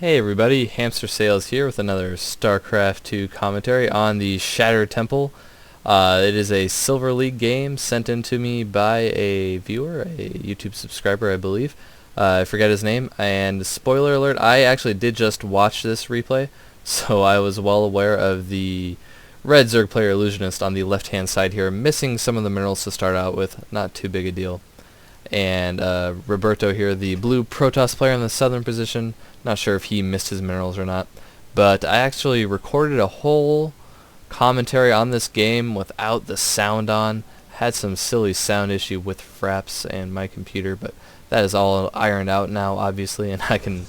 Hey everybody, Hamster Sales here with another Starcraft 2 commentary on the Shattered Temple. It is a Silver League game sent in to me by a viewer, a YouTube subscriber I believe. I forget his name, and spoiler alert, I actually did just watch this replay, so I was well aware of the red zerg player illusionist on the left hand side here, missing some of the minerals to start out with, not too big a deal. And Roberto here, the blue protoss player in the southern position. Not sure if he missed his minerals or not, but I actually recorded a whole commentary on this game without the sound on. Had some silly sound issue with Fraps and my computer, but that is all ironed out now, obviously, and I can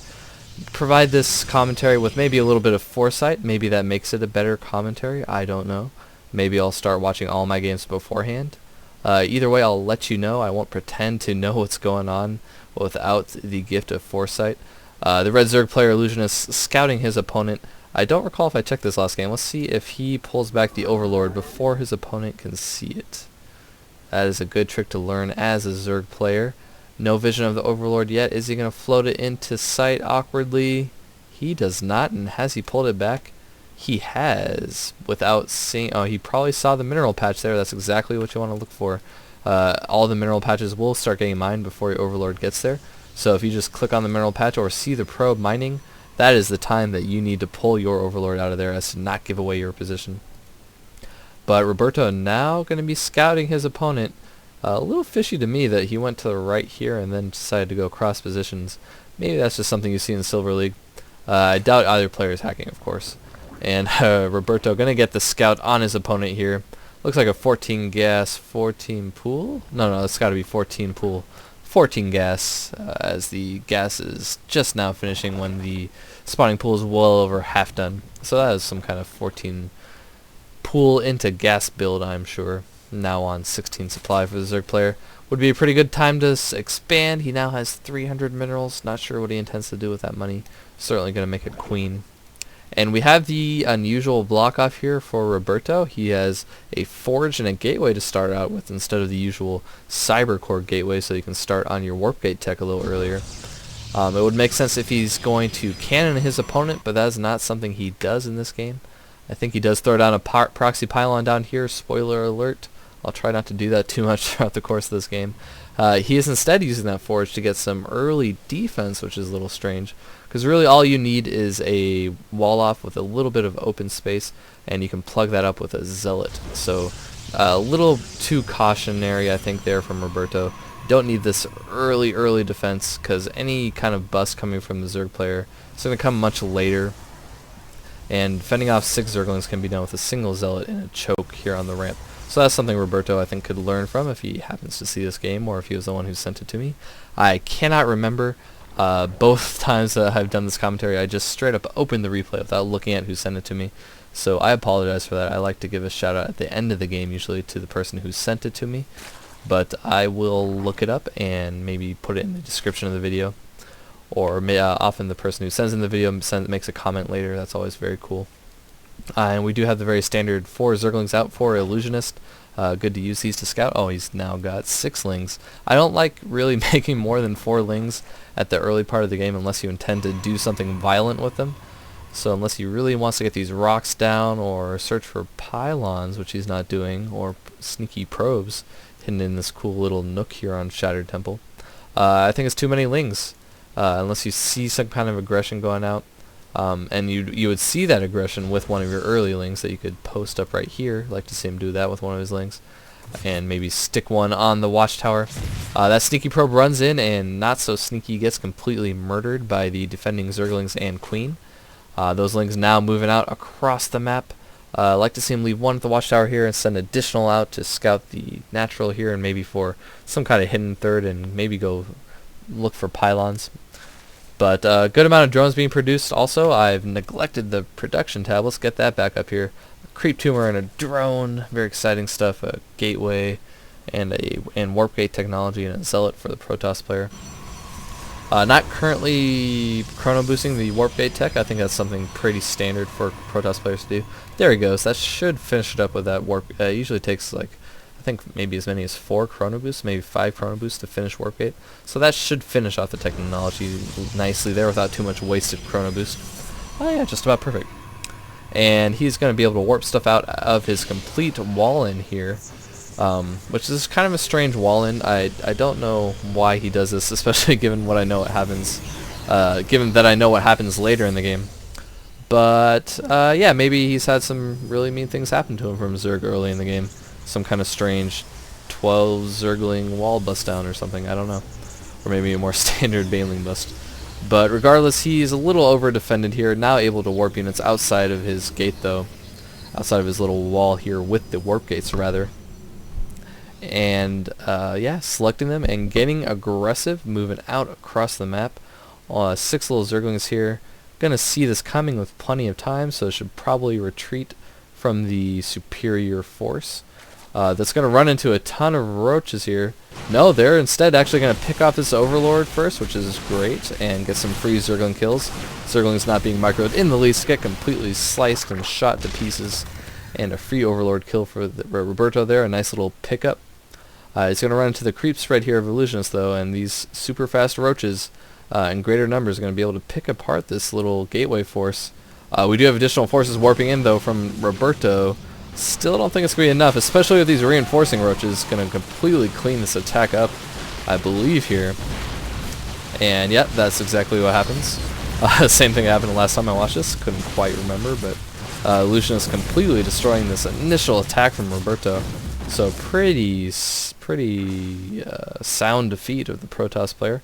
provide this commentary with maybe a little bit of foresight. Maybe that makes it a better commentary. I don't know. Maybe I'll start watching all my games beforehand. Either way, I'll let you know. I won't pretend to know what's going on without the gift of foresight. The red zerg player illusionist scouting his opponent. I don't recall if I checked this last game. Let's see if he pulls back the overlord before his opponent can see it. That is a good trick to learn as a zerg player. No vision of the overlord yet. Is he going to float it into sight awkwardly? He does not. And has he pulled it back? He has, without seeing. Oh, he probably saw the mineral patch there. That's exactly what you want to look for. All the mineral patches will start getting mined before your overlord gets there. So if you just click on the mineral patch or see the probe mining, that is the time that you need to pull your overlord out of there as to not give away your position. But Roberto now going to be scouting his opponent. A little fishy to me that he went to the right here and then decided to go cross positions. Maybe that's just something you see in Silver League. I doubt either player is hacking, of course. And Roberto going to get the scout on his opponent here. Looks like a 14 gas, 14 pool? No, it's got to be 14 pool. 14 gas, as the gas is just now finishing when the spawning pool is well over half done. So that is some kind of 14 pool into gas build, I'm sure. Now on 16 supply for the zerg player. Would be a pretty good time to expand. He now has 300 minerals. Not sure what he intends to do with that money. Certainly going to make it queen. And we have the unusual block off here for Roberto. He has a forge and a gateway to start out with instead of the usual cyber core gateway, so you can start on your warp gate tech a little earlier. It would make sense if he's going to cannon his opponent, but that is not something he does in this game. I think he does throw down a proxy pylon down here. Spoiler alert. I'll try not to do that too much throughout the course of this game. He is instead using that forge to get some early defense, which is a little strange, because really all you need is a wall off with a little bit of open space, and you can plug that up with a zealot. So a little too cautionary, I think, there from Roberto. Don't need this early defense, because any kind of bust coming from the zerg player is going to come much later. And fending off 6 zerglings can be done with a single zealot and a choke here on the ramp. So that's something Roberto, I think, could learn from if he happens to see this game, or if he was the one who sent it to me. I cannot remember. Both times that I've done this commentary, I just straight up opened the replay without looking at who sent it to me. So I apologize for that. I like to give a shout out at the end of the game usually to the person who sent it to me. But I will look it up and maybe put it in the description of the video. Or often the person who sends in the video makes a comment later. That's always very cool. And we do have the very standard 4 zerglings out for illusionist. Good to use these to scout. Oh, he's now got 6 lings. I don't like really making more than 4 lings at the early part of the game unless you intend to do something violent with them. So unless he really wants to get these rocks down or search for pylons, which he's not doing, or sneaky probes hidden in this cool little nook here on Shattered Temple, I think it's too many lings. Unless you see some kind of aggression going out. And you would see that aggression with one of your early lings that you could post up right here. Like to see him do that with one of his lings. And maybe stick one on the watchtower. That sneaky probe runs in, and not so sneaky gets completely murdered by the defending zerglings and queen. Those lings now moving out across the map. Like to see him leave one at the watchtower here and send additional out to scout the natural here, and maybe for some kind of hidden third, and maybe go look for pylons. But a good amount of drones being produced also. I've neglected the production tab. Let's get that back up here. A creep tumor and a drone. Very exciting stuff. A gateway and warp gate technology and a zealot for the protoss player. Not currently chrono boosting the warp gate tech. I think that's something pretty standard for protoss players to do. There he goes. That should finish it up with that warp. It usually takes like, I think maybe as many as 4 chrono boosts, maybe 5 chrono boosts to finish warp gate. So that should finish off the technology nicely there without too much wasted chrono boost. Oh yeah, just about perfect. And he's going to be able to warp stuff out of his complete wall in here, which is kind of a strange wall in. I don't know why he does this, especially given what I know what happens, given that I know what happens later in the game. But yeah, maybe he's had some really mean things happen to him from Zerg early in the game. Some kind of strange 12 Zergling wall bust down or something, I don't know. Or maybe a more standard Baneling bust. But regardless, he's a little over defended here, now able to warp units outside of his gate though. Outside of his little wall here with the warp gates rather. And yeah, selecting them and getting aggressive, moving out across the map. 6 little Zerglings here. Gonna see this coming with plenty of time, so it should probably retreat from the superior force. That's gonna run into a ton of roaches here. No, they're instead actually gonna pick off this overlord first, which is great, and get some free Zergling kills. Zerglings not being microed in the least, get completely sliced and shot to pieces, and a free overlord kill for Roberto there. A nice little pickup. He's gonna run into the creep spread here of illusionists though, and these super fast roaches in greater numbers are going to be able to pick apart this little gateway force. We do have additional forces warping in though from Roberto. Still don't think it's going to be enough, especially with these reinforcing roaches. Going to completely clean this attack up, I believe here. And yeah, that's exactly what happens. Same thing happened the last time I watched this. Couldn't quite remember, but illusionist completely destroying this initial attack from Roberto. So pretty sound defeat of the Protoss player.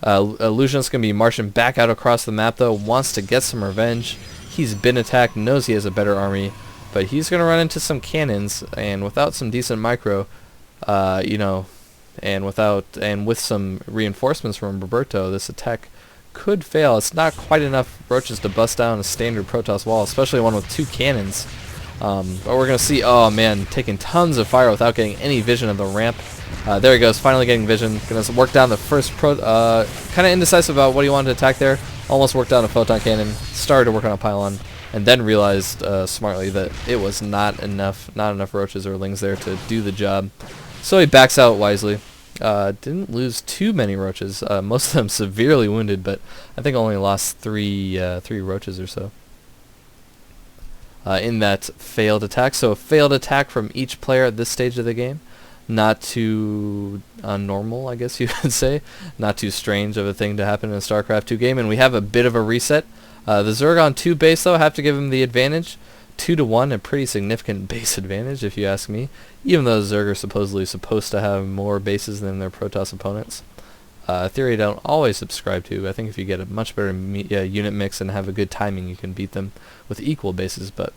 Illusionist going to be marching back out across the map though, wants to get some revenge. He's been attacked, knows he has a better army, but he's going to run into some cannons, and without some decent micro, you know, and with some reinforcements from Roberto, this attack could fail. It's not quite enough roaches to bust down a standard Protoss wall, especially one with 2 cannons. But we're going to see, oh man, taking tons of fire without getting any vision of the ramp. There he goes, finally getting vision. Going to work down the first kind of indecisive about what he wanted to attack there. Almost worked down a photon cannon, started to work on a pylon, and then realized smartly that it was not enough roaches or lings there to do the job. So he backs out wisely. Didn't lose too many roaches, most of them severely wounded, but I think only lost three roaches or so. In that failed attack. So a failed attack from each player at this stage of the game. Not too normal, I guess you could say. Not too strange of a thing to happen in a Starcraft 2 game. And we have a bit of a reset. The Zerg on 2 base, though, have to give him the advantage. 2-1, a pretty significant base advantage, if you ask me. Even though Zerg are supposedly supposed to have more bases than their Protoss opponents. A theory I don't always subscribe to. I think if you get a much better unit mix and have a good timing, you can beat them with equal bases, but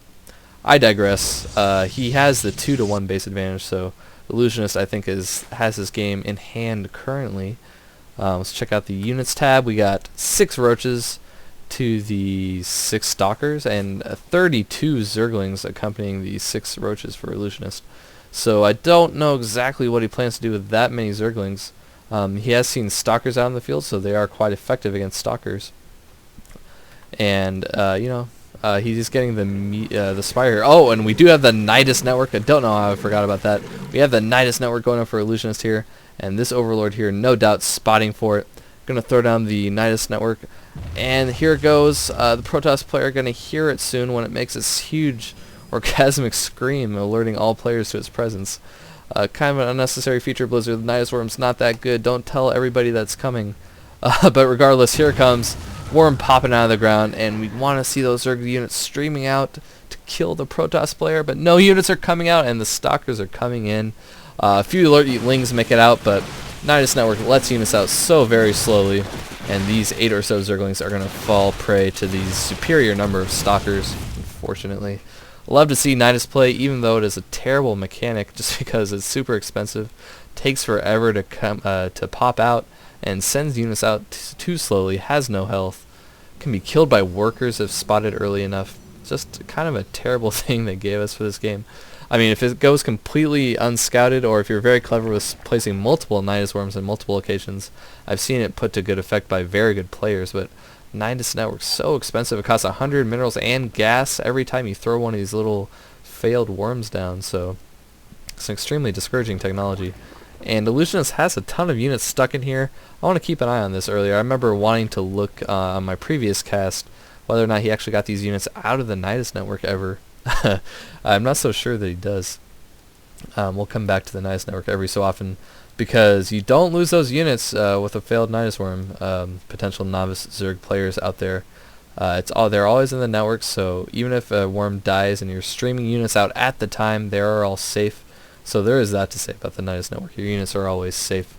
I digress. He has the 2-1 base advantage, so Illusionist I think has his game in hand currently. Let's check out the units tab. We got 6 roaches to the 6 stalkers and 32 zerglings accompanying the 6 roaches for Illusionist. So I don't know exactly what he plans to do with that many zerglings. He has seen stalkers out in the field, so they are quite effective against stalkers. And you know, he's getting the spire. Oh, and we do have the Nidus network. I don't know how I forgot about that. We have the Nidus network going up for Illusionist here, and this Overlord here, no doubt spotting for it. Gonna throw down the Nidus network, and here it goes. The Protoss player gonna hear it soon when it makes this huge orgasmic scream, alerting all players to its presence. Kind of an unnecessary feature, Blizzard. The Nidus Worm's not that good. Don't tell everybody that's coming. But regardless, here it comes. Worm popping out of the ground, and we want to see those Zerg units streaming out to kill the Protoss player, but no units are coming out, and the Stalkers are coming in. A few Lings make it out, but Nidus Network lets units out so very slowly, and these 8 or so Zerglings are going to fall prey to the superior number of Stalkers, unfortunately. Love to see Nidus play, even though it is a terrible mechanic, just because it's super expensive, takes forever to pop out, and sends units out too slowly, has no health, can be killed by workers if spotted early enough. Just kind of a terrible thing they gave us for this game. I mean, if it goes completely unscouted, or if you're very clever with placing multiple Nidus Worms in multiple locations, I've seen it put to good effect by very good players, but Nidus Network's so expensive. It costs 100 minerals and gas every time you throw one of these little failed worms down, so It's an extremely discouraging technology. And Illusionist has a ton of units stuck in here. I want to keep an eye on this earlier. I remember wanting to look on my previous cast whether or not he actually got these units out of the Nidus network ever. I'm not so sure that he does. We'll come back to the Nidus network every so often, because you don't lose those units with a failed Nidus worm. Potential novice Zerg players out there, they're always in the network, so even if a worm dies and you're streaming units out at the time, they are all safe. So there is that to say about the Nidus network. Your units are always safe.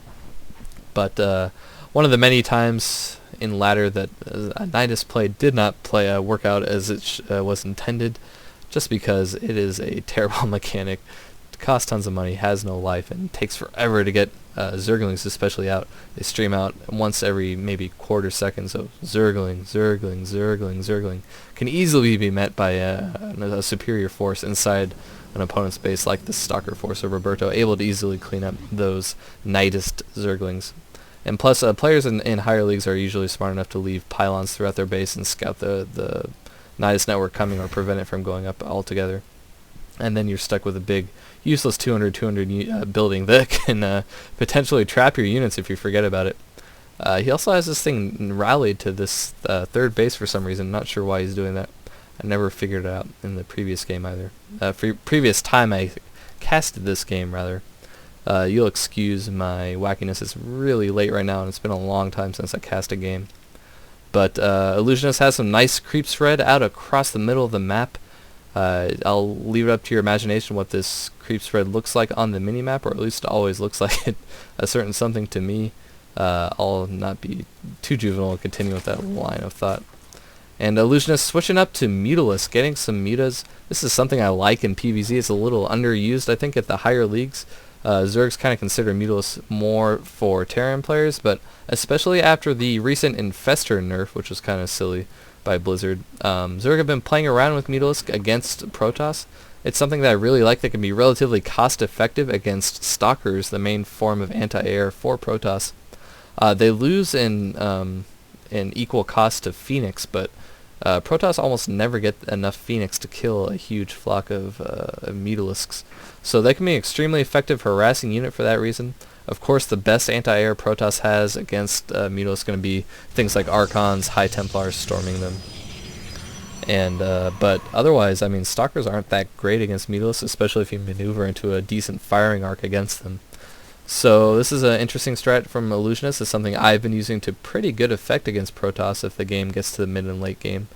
But one of the many times in ladder that a Nidus play did not work out as it was intended, just because it is a terrible mechanic. Costs tons of money, has no life, and takes forever to get Zerglings especially out. They stream out once every maybe quarter second, so Zergling can easily be met by a superior force inside an opponent's base, like the Stalker force or Roberto, able to easily clean up those Nidus Zerglings. And plus, players in higher leagues are usually smart enough to leave pylons throughout their base and scout the Nidus network coming or prevent it from going up altogether. And then you're stuck with a big, useless 200 building that can potentially trap your units if you forget about it. He also has this thing rallied to this third base for some reason. Not sure why he's doing that. I never figured it out in the previous game either. Previous time I casted this game, rather. You'll excuse my wackiness. It's really late right now, and it's been a long time since I cast a game. But Illusionist has some nice creep spread out across the middle of the map. I'll leave it up to your imagination what this creep spread looks like on the minimap, or at least it always looks like it, a certain something to me. I'll not be too juvenile and continue with that line of thought. And Illusionist switching up to Mutalisk, getting some mutas. This is something I like in PvZ. It's a little underused, I think, at the higher leagues. Zergs kind of consider Mutalisk more for Terran players, but especially after the recent Infestor nerf, which was kind of silly by Blizzard, Zerg have been playing around with Mutalisk against Protoss. It's something that I really like that can be relatively cost-effective against Stalkers, the main form of anti-air for Protoss. They lose in equal cost to Phoenix, but Protoss almost never get enough Phoenix to kill a huge flock of Mutalisks. So they can be an extremely effective harassing unit for that reason. Of course, the best anti-air Protoss has against Mutalisk is going to be things like Archons, High Templars storming them. And but otherwise, I mean, Stalkers aren't that great against Mutalisk, especially if you maneuver into a decent firing arc against them. So this is an interesting strat from Illusionist. It's something I've been using to pretty good effect against Protoss if the game gets to the mid and late game.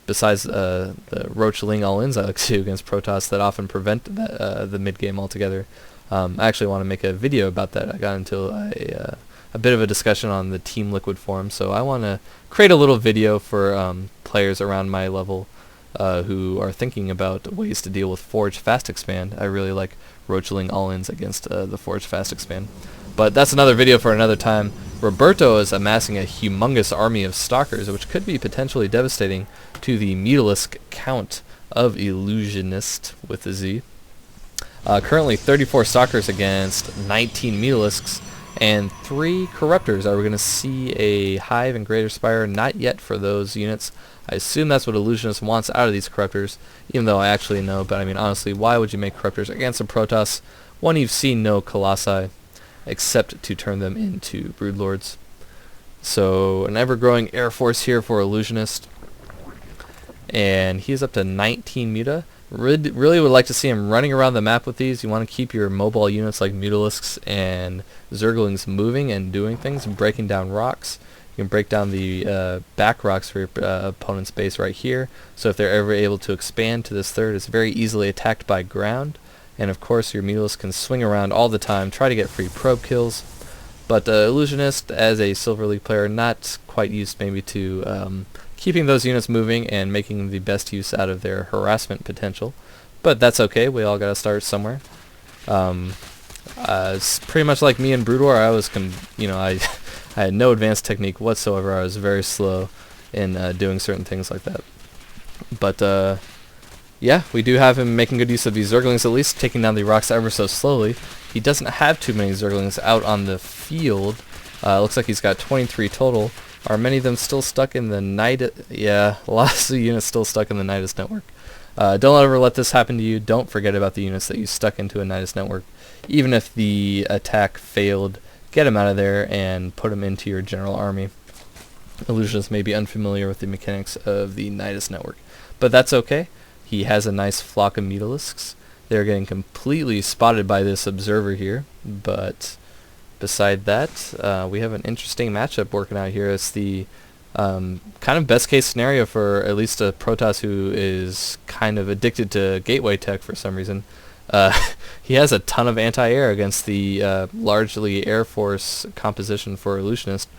Besides the Roach-Ling all-ins I like to do against Protoss that often prevent the mid game altogether. I actually want to make a video about that. I got into a bit of a discussion on the Team Liquid forum, so I want to create a little video for players around my level who are thinking about ways to deal with Forge Fast Expand. I really like Roach-Ling all-ins against the Forge Fast Expand. But that's another video for another time. Roberto is amassing a humongous army of Stalkers, which could be potentially devastating to the Mutalisk count of Illusionist with a Z. Currently 34 Stalkers against 19 Mutalisks and 3 Corruptors. Are we going to see a Hive and Greater Spire? Not yet for those units. I assume that's what Illusionist wants out of these Corruptors, even though I actually know. But I mean, honestly, why would you make Corruptors against a Protoss when you've seen no Colossi, except to turn them into Broodlords? So an ever-growing Air Force here for Illusionist. And he's up to 19 Muta. Really would like to see him running around the map with these. You want to keep your mobile units like Mutalisks and Zerglings moving and doing things and breaking down rocks. You can break down the back rocks for your opponent's base right here. So if they're ever able to expand to this third, it's very easily attacked by ground. And of course your Mutalisk can swing around all the time, try to get free probe kills. But Illusionist, as a Silver League player, not quite used maybe to keeping those units moving and making the best use out of their harassment potential. But that's okay, we all gotta start somewhere. It's pretty much like me in Brood War. I was, I had no advanced technique whatsoever. I was very slow in doing certain things like that. But yeah, we do have him making good use of these Zerglings, at least taking down the rocks ever so slowly. He doesn't have too many Zerglings out on the field. Looks like he's got 23 total. Are many of them still stuck in the Nidus? Yeah, lots of units still stuck in the Nidus network. Don't ever let this happen to you. Don't forget about the units that you stuck into a Nidus network. Even if the attack failed, get them out of there and put them into your general army. Illusionists may be unfamiliar with the mechanics of the Nidus network, but that's okay. He has a nice flock of mutalisks. They're getting completely spotted by this observer here, but beside that, we have an interesting matchup working out here. It's the kind of best case scenario for at least a protoss who is kind of addicted to gateway tech for some reason. He has a ton of anti-air against the largely Air Force composition for Illusionist,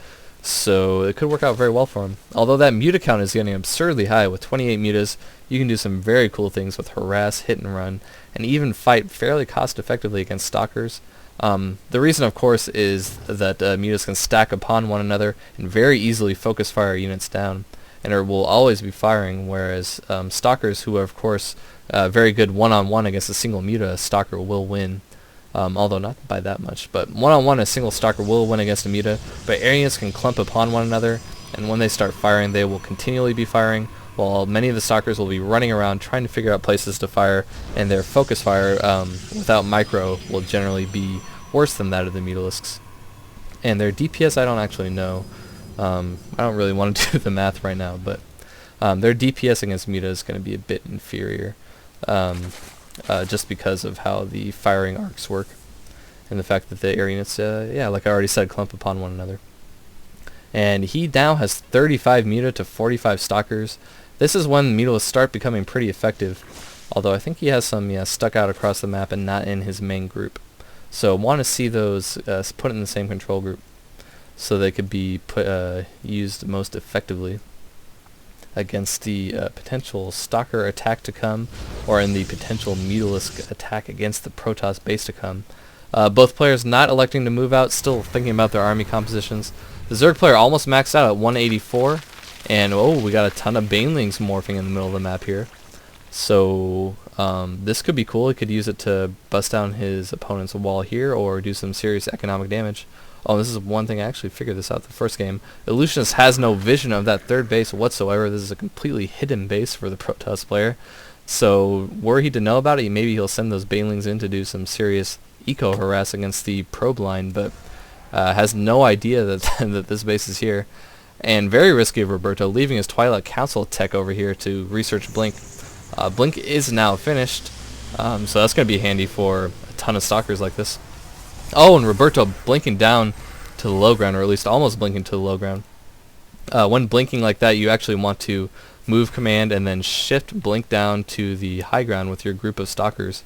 so it could work out very well for him. Although that muta count is getting absurdly high with 28 mutas, you can do some very cool things with harass, hit and run, and even fight fairly cost effectively against stalkers. The reason, of course, is that mutas can stack upon one another and very easily focus fire units down, and it will always be firing, whereas stalkers, who are, of course, very good one-on-one against a single muta, a stalker will win. Although not by that much, but one-on-one a single stalker will win against a muta, but air units can clump upon one another, and when they start firing, they will continually be firing, while many of the stalkers will be running around trying to figure out places to fire, and their focus fire without micro will generally be worse than that of the mutalisks. And their DPS I don't actually know. I don't really want to do the math right now, but their DPS against muta is going to be a bit inferior. Just because of how the firing arcs work, and the fact that the air units, yeah, like I already said, clump upon one another. And he now has 35 muta to 45 stalkers. This is when mutalisks start becoming pretty effective, although I think he has some stuck out across the map and not in his main group. So want to see those put in the same control group so they could be used most effectively against the potential stalker attack to come, or in the potential mutalisk attack against the protoss base to come. Both players not electing to move out, still thinking about their army compositions. The Zerg player almost maxed out at 184, and oh, we got a ton of banelings morphing in the middle of the map here. So this could be cool. He could use it to bust down his opponent's wall here, or do some serious economic damage. Oh, this is one thing I actually figured this out the first game. Illusionist has no vision of that third base whatsoever. This is a completely hidden base for the Protoss player. So were he to know about it, maybe he'll send those banelings in to do some serious eco harass against the probe line, but has no idea that that this base is here. And very risky of Roberto, leaving his Twilight Council tech over here to research Blink. Blink is now finished, so that's going to be handy for a ton of stalkers like this. Oh, and Roberto blinking down to the low ground, or at least almost blinking to the low ground. When blinking like that, you actually want to move command and then shift blink down to the high ground with your group of stalkers,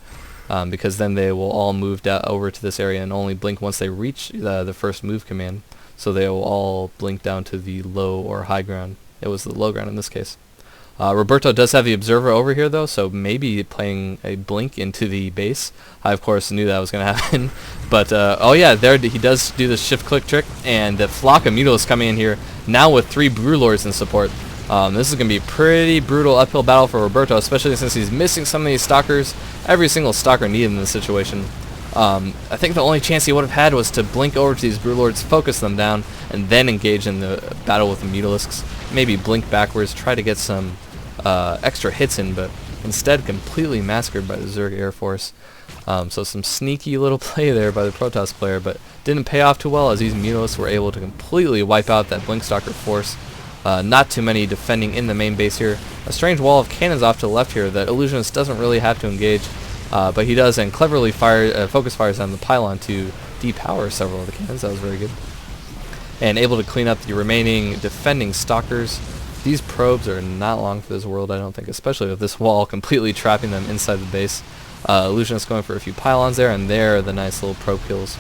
because then they will all move over to this area and only blink once they reach the first move command. So they will all blink down to the low or high ground. It was the low ground in this case. Roberto does have the observer over here though, so maybe playing a blink into the base. I of course knew that was going to happen, but oh yeah, there he does do the shift click trick, and the flock of mutalisks coming in here now with 3 Brewlords in support. This is going to be a pretty brutal uphill battle for Roberto, especially since he's missing some of these stalkers. Every single stalker needed in this situation. I think the only chance he would have had was to blink over to these Brewlords, focus them down, and then engage in the battle with the mutalisks. Maybe blink backwards, try to get some extra hits in, but instead completely massacred by the Zerg Air Force. So some sneaky little play there by the Protoss player, but didn't pay off too well, as these mutalisks were able to completely wipe out that blink stalker force. Not too many defending in the main base here. A strange wall of cannons off to the left here that Illusionist doesn't really have to engage, but he does, and cleverly focus fires on the pylon to depower several of the cannons. That was very good. And able to clean up the remaining defending stalkers. These probes are not long for this world, I don't think, especially with this wall completely trapping them inside the base. Illusionist going for a few pylons there, and there are the nice little probe kills.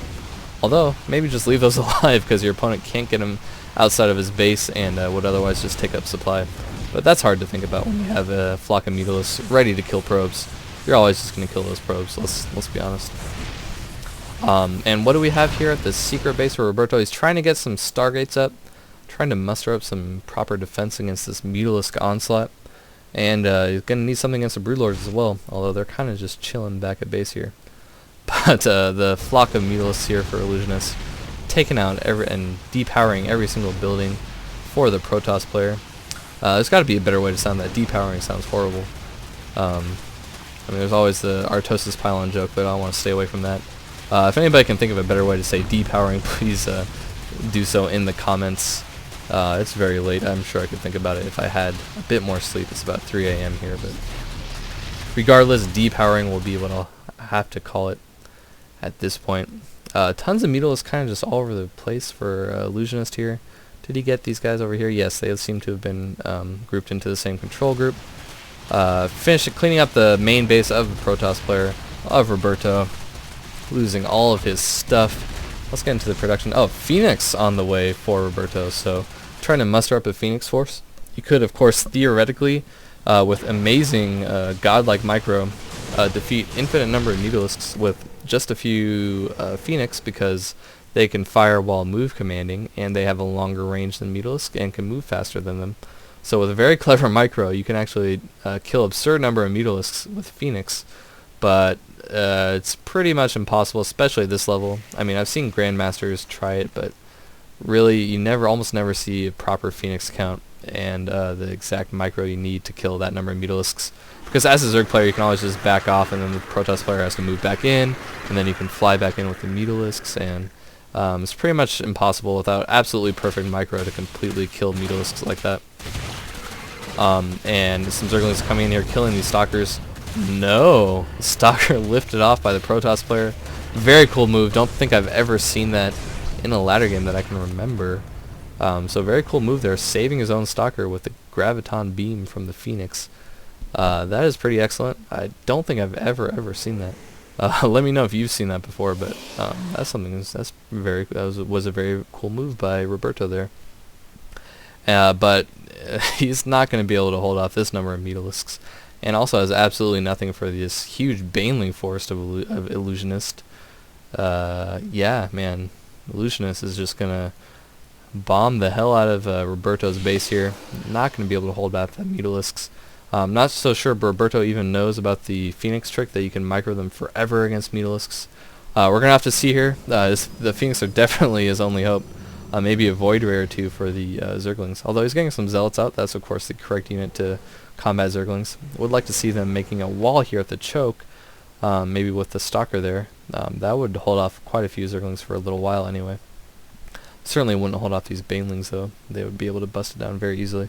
Although, maybe just leave those alive, because your opponent can't get him outside of his base and would otherwise just take up supply. But that's hard to think about when you have a flock of mutalisks ready to kill probes. You're always just going to kill those probes, let's be honest. And what do we have here at the secret base for Roberto? He's trying to get some Stargates up, trying to muster up some proper defense against this mutalisk onslaught. And he's going to need something against the Broodlords as well, although they're kind of just chilling back at base here. But the flock of mutalisks here for Illusionists, taking out and depowering every single building for the Protoss player. There's got to be a better way to sound that. Depowering sounds horrible. I mean, there's always the Artosis pylon joke, but I want to stay away from that. If anybody can think of a better way to say depowering, please do so in the comments. It's very late. I'm sure I could think about it if I had a bit more sleep. It's about 3 a.m. here, but regardless, depowering will be what I'll have to call it at this point. Tons of Mutalisks kind of just all over the place for Illusionist here. Did he get these guys over here? Yes, they seem to have been grouped into the same control group. Finished cleaning up the main base of the Protoss player, of Roberto, losing all of his stuff. Let's get into the production. Oh, Phoenix on the way for Roberto, so trying to muster up a Phoenix force. You could, of course, theoretically, with amazing godlike micro, defeat infinite number of Mutalisks with just a few Phoenix, because they can fire while move commanding, and they have a longer range than Mutalisk and can move faster than them. So with a very clever micro, you can actually kill absurd number of Mutalisks with Phoenix, but it's pretty much impossible, especially at this level. I mean, I've seen Grandmasters try it, but really, you almost never see a proper Phoenix count and the exact micro you need to kill that number of Mutalisks. Because as a Zerg player, you can always just back off, and then the Protoss player has to move back in, and then you can fly back in with the Mutalisks, and it's pretty much impossible without absolutely perfect micro to completely kill Mutalisks like that. And some Zerglings coming in here killing these Stalkers. No! The Stalker lifted off by the Protoss player. Very cool move. Don't think I've ever seen that in a ladder game that I can remember. So very cool move there, saving his own Stalker with the Graviton Beam from the Phoenix. That is pretty excellent. I don't think I've ever seen that. Let me know if you've seen that before, but that's something that was a very cool move by Roberto there. But he's not going to be able to hold off this number of Mutalisks, and also has absolutely nothing for this huge Baneling forest of Illusionist. Yeah, man, Illusionist is just going to bomb the hell out of Roberto's base here. Not going to be able to hold back the Mutalisks. Not so sure Roberto even knows about the Phoenix trick, that you can micro them forever against Mutalisks. We're going to have to see here. The Phoenix are definitely his only hope. Maybe a Void Ray or two for the Zerglings. Although he's getting some Zealots out, that's of course the correct unit to combat Zerglings. Would like to see them making a wall here at the choke, maybe with the Stalker there. That would hold off quite a few Zerglings for a little while anyway. Certainly wouldn't hold off these Banelings though. They would be able to bust it down very easily.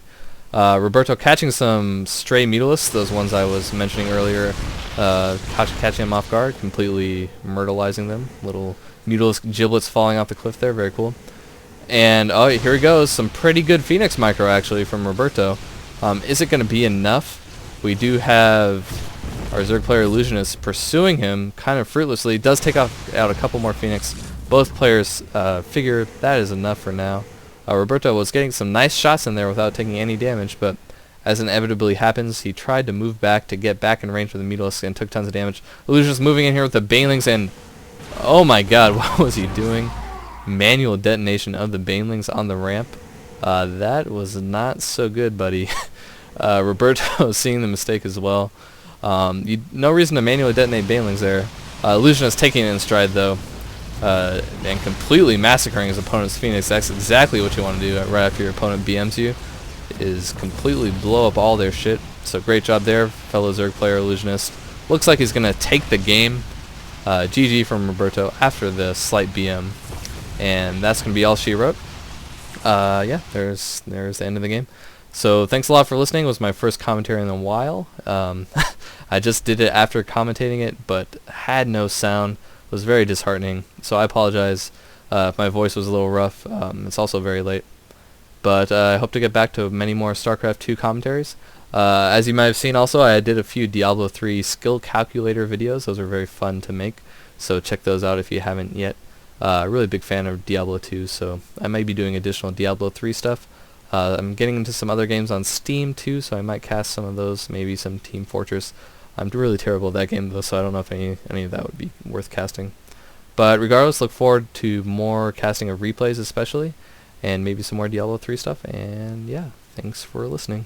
Roberto catching some stray Mutalisks, those ones I was mentioning earlier, catching them off guard, completely myrtleizing them. Little Mutalisk giblets falling off the cliff there, very cool. And oh, here he goes, some pretty good Phoenix micro actually from Roberto. Is it going to be enough? We do have our Zerg player Illusionist pursuing him kind of fruitlessly. Does take out a couple more Phoenix. Both players figure that is enough for now. Roberto was getting some nice shots in there without taking any damage, but as inevitably happens, he tried to move back to get back in range with the Mutalisk and took tons of damage. Illusionist moving in here with the Banelings, and oh my god, what was he doing? Manual detonation of the Banelings on the ramp. That was not so good, buddy. Roberto seeing the mistake as well. No reason to manually detonate Banelings there. Illusionist taking it in stride though. And completely massacring his opponent's Phoenix. That's exactly what you want to do right after your opponent BMs you, is completely blow up all their shit. So great job there, fellow Zerg player Illusionist. Looks like he's going to take the game. GG from Roberto after the slight BM. And that's going to be all she wrote. Yeah, there's the end of the game. So thanks a lot for listening. It was my first commentary in a while. I just did it after commentating it, but had no sound. It was very disheartening, so I apologize if my voice was a little rough. It's also very late, but I hope to get back to many more StarCraft 2 commentaries. As you might have seen also, I did a few Diablo 3 skill calculator videos. Those are very fun to make, so check those out if you haven't yet. Really big fan of Diablo 2, so I might be doing additional Diablo 3 stuff. I'm getting into some other games on Steam too, so I might cast some of those, maybe some Team Fortress. I'm really terrible at that game though, so I don't know if any of that would be worth casting. But regardless, look forward to more casting of replays especially, and maybe some more Diablo 3 stuff, and yeah, thanks for listening.